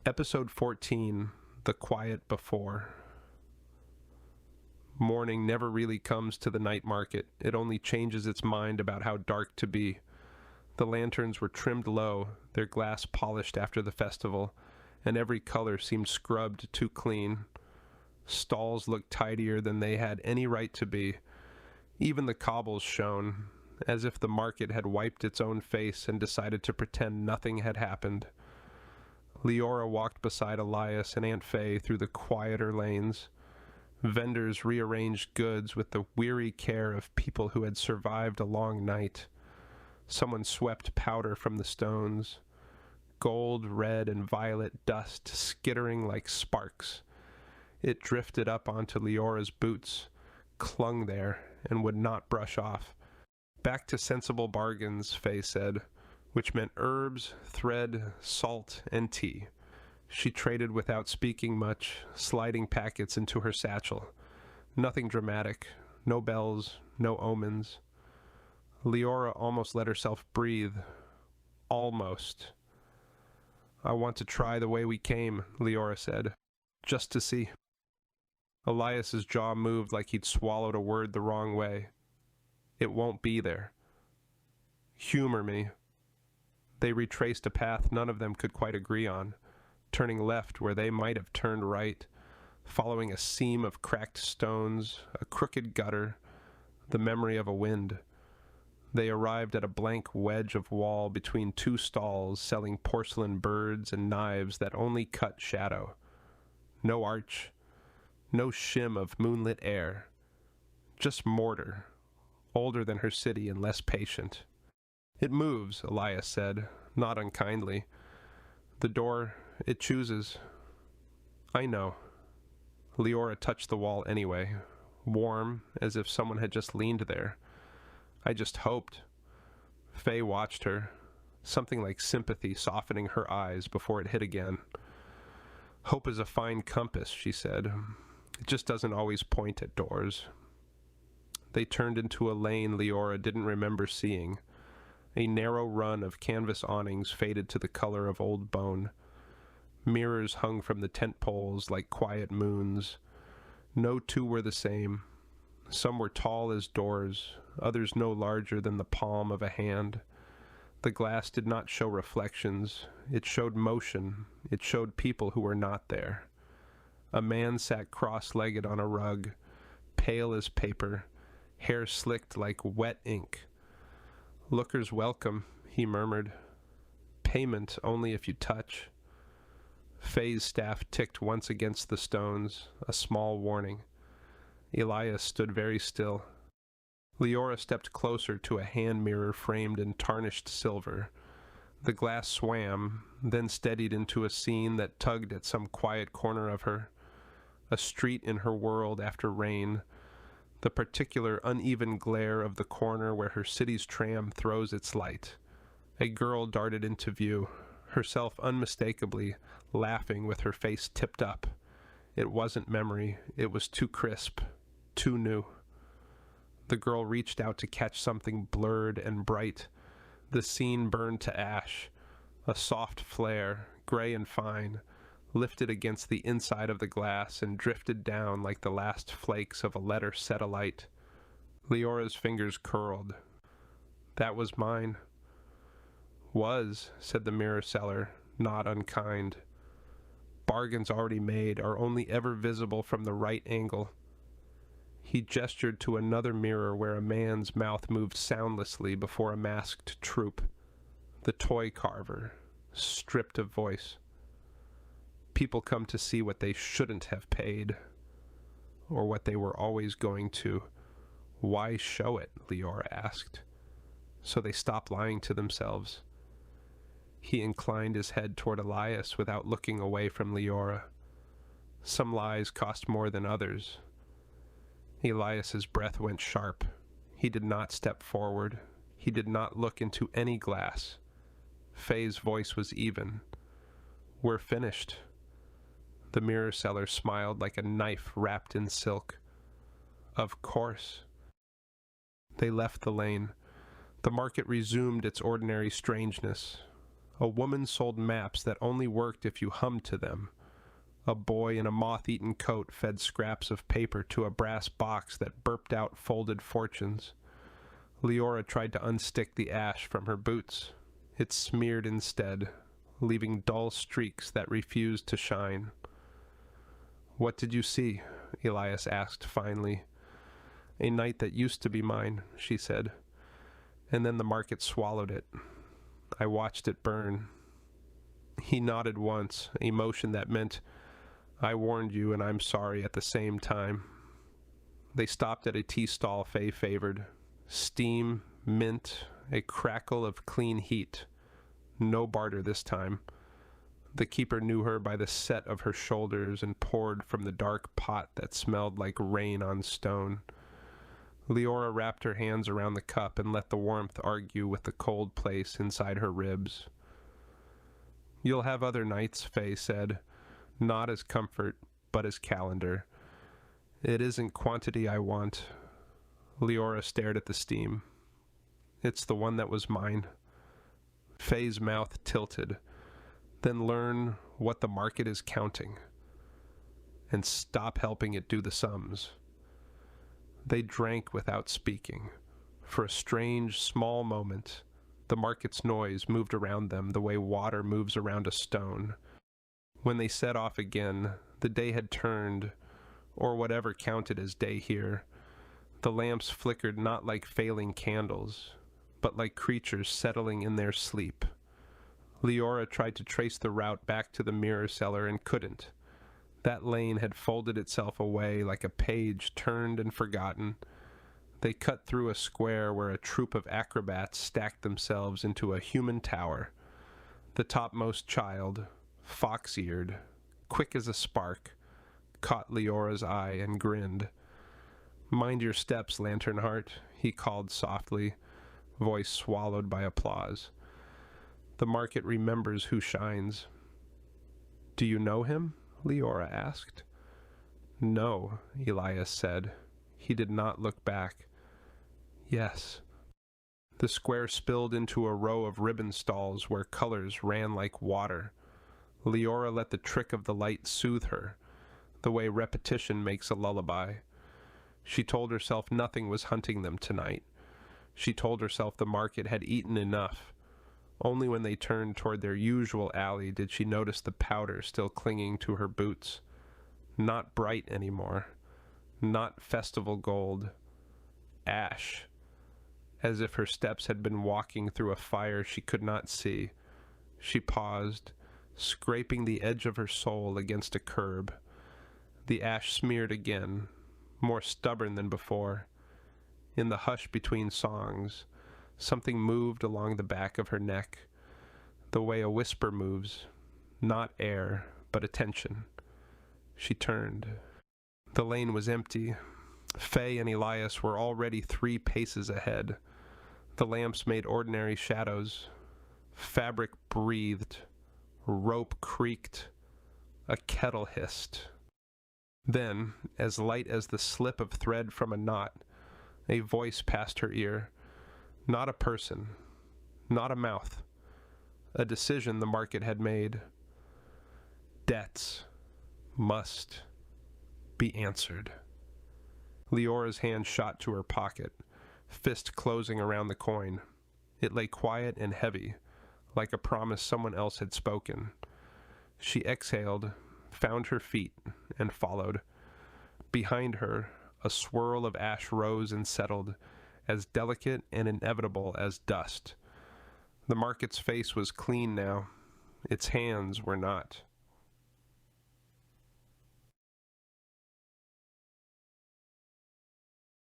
Episode 14, The Quiet Before. Morning never really comes to the night market. It only changes its mind about how dark to be. The lanterns were trimmed low, their glass polished after the festival, and every color seemed scrubbed too clean. Stalls looked tidier than they had any right to be. Even the cobbles shone, as if the market had wiped its own face and decided to pretend nothing had happened. Liora walked beside Elias and Aunt Faye through the quieter lanes. Vendors rearranged goods with the weary care of people who had survived a long night. Someone swept powder from the stones, gold, red, and violet dust skittering like sparks. It drifted up onto Leora's boots, clung there, and would not brush off. Back to sensible bargains, Faye said, which meant herbs, thread, salt, and tea. She traded without speaking much, sliding packets into her satchel. Nothing dramatic, no bells, no omens. Liora almost let herself breathe. Almost. "I want to try the way we came," Liora said, "just to see." Elias's jaw moved like he'd swallowed a word the wrong way. "It won't be there." "Humor me." They retraced a path none of them could quite agree on, turning left where they might have turned right, following a seam of cracked stones, a crooked gutter, the memory of a wind. They arrived at a blank wedge of wall between two stalls selling porcelain birds and knives that only cut shadow. No arch, no shim of moonlit air, just mortar, older than her city and less patient. "It moves," Elias said, not unkindly. "The door, it chooses." "I know." Liora touched the wall anyway, warm, as if someone had just leaned there. "I just hoped." Faye watched her, something like sympathy softening her eyes before it hit again. "Hope is a fine compass," she said. "It just doesn't always point at doors." They turned into a lane Liora didn't remember seeing. A narrow run of canvas awnings faded to the color of old bone. Mirrors hung from the tent poles like quiet moons. No two were the same. Some were tall as doors, others no larger than the palm of a hand. The glass did not show reflections. It showed motion. It showed people who were not there. A man sat cross-legged on a rug, pale as paper, hair slicked like wet ink. "Lookers welcome," he murmured. "Payment only if you touch." Faye's staff ticked once against the stones, a small warning. Elias stood very still. Liora stepped closer to a hand mirror framed in tarnished silver. The glass swam, then steadied into a scene that tugged at some quiet corner of her. A street in her world after rain, the particular uneven glare of the corner where her city's tram throws its light. A girl darted into view, herself unmistakably laughing with her face tipped up. It wasn't memory. It was too crisp, too new. The girl reached out to catch something blurred and bright. The scene burned to ash. A soft flare, gray and fine, lifted against the inside of the glass and drifted down like the last flakes of a letter set alight. Leora's fingers curled. "That was mine." "Was," said the mirror seller, not unkind. "Bargains already made are only ever visible from the right angle." He gestured to another mirror where a man's mouth moved soundlessly before a masked troupe. The toy carver, stripped of voice. "People come to see what they shouldn't have paid, or what they were always going to." "Why show it?" Liora asked. "So they stop lying to themselves." He inclined his head toward Elias without looking away from Liora. "Some lies cost more than others." Elias's breath went sharp. He did not step forward. He did not look into any glass. Faye's voice was even. "We're finished." The mirror seller smiled like a knife wrapped in silk. "Of course." They left the lane. The market resumed its ordinary strangeness. A woman sold maps that only worked if you hummed to them. A boy in a moth-eaten coat fed scraps of paper to a brass box that burped out folded fortunes. Liora tried to unstick the ash from her boots. It smeared instead, leaving dull streaks that refused to shine. "What did you see?" Elias asked finally. "A night that used to be mine," she said. "And then the market swallowed it. I watched it burn." He nodded once, a motion that meant, "I warned you and I'm sorry" at the same time. They stopped at a tea stall Faye favored. Steam, mint, a crackle of clean heat. No barter this time. The keeper knew her by the set of her shoulders and poured from the dark pot that smelled like rain on stone. Liora wrapped her hands around the cup and let the warmth argue with the cold place inside her ribs. "You'll have other nights," Faye said, "not as comfort, but as calendar. It isn't quantity I want." Liora stared at the steam. "It's the one that was mine." Faye's mouth tilted. "Then learn what the market is counting, and stop helping it do the sums." They drank without speaking. For a strange, small moment, the market's noise moved around them the way water moves around a stone. When they set off again, the day had turned, or whatever counted as day here. The lamps flickered not like failing candles, but like creatures settling in their sleep. Liora tried to trace the route back to the mirror cellar and couldn't. That lane had folded itself away like a page turned and forgotten. They cut through a square where a troop of acrobats stacked themselves into a human tower. The topmost child, fox-eared, quick as a spark, caught Leora's eye and grinned. "Mind your steps, Lanternheart," he called softly, voice swallowed by applause. "The market remembers who shines." "Do you know him?" Liora asked. "No," Elias said. He did not look back. "Yes." The square spilled into a row of ribbon stalls where colors ran like water. Liora let the trick of the light soothe her, the way repetition makes a lullaby. She told herself nothing was hunting them tonight. She told herself the market had eaten enough. Only when they turned toward their usual alley did she notice the powder still clinging to her boots. Not bright anymore. Not festival gold. Ash. As if her steps had been walking through a fire she could not see. She paused, scraping the edge of her soul against a curb. The ash smeared again, more stubborn than before. In the hush between songs, something moved along the back of her neck, the way a whisper moves, not air, but attention. She turned. The lane was empty. Faye and Elias were already 3 paces ahead. The lamps made ordinary shadows. Fabric breathed. Rope creaked. A kettle hissed. Then, as light as the slip of thread from a knot, a voice passed her ear. Not a person. Not a mouth. A decision the market had made. Debts must be answered. Leora's hand shot to her pocket, fist closing around the coin. It lay quiet and heavy, like a promise someone else had spoken. She exhaled, found her feet, and followed. Behind her, a swirl of ash rose and settled, as delicate and inevitable as dust. The market's face was clean now. Its hands were not.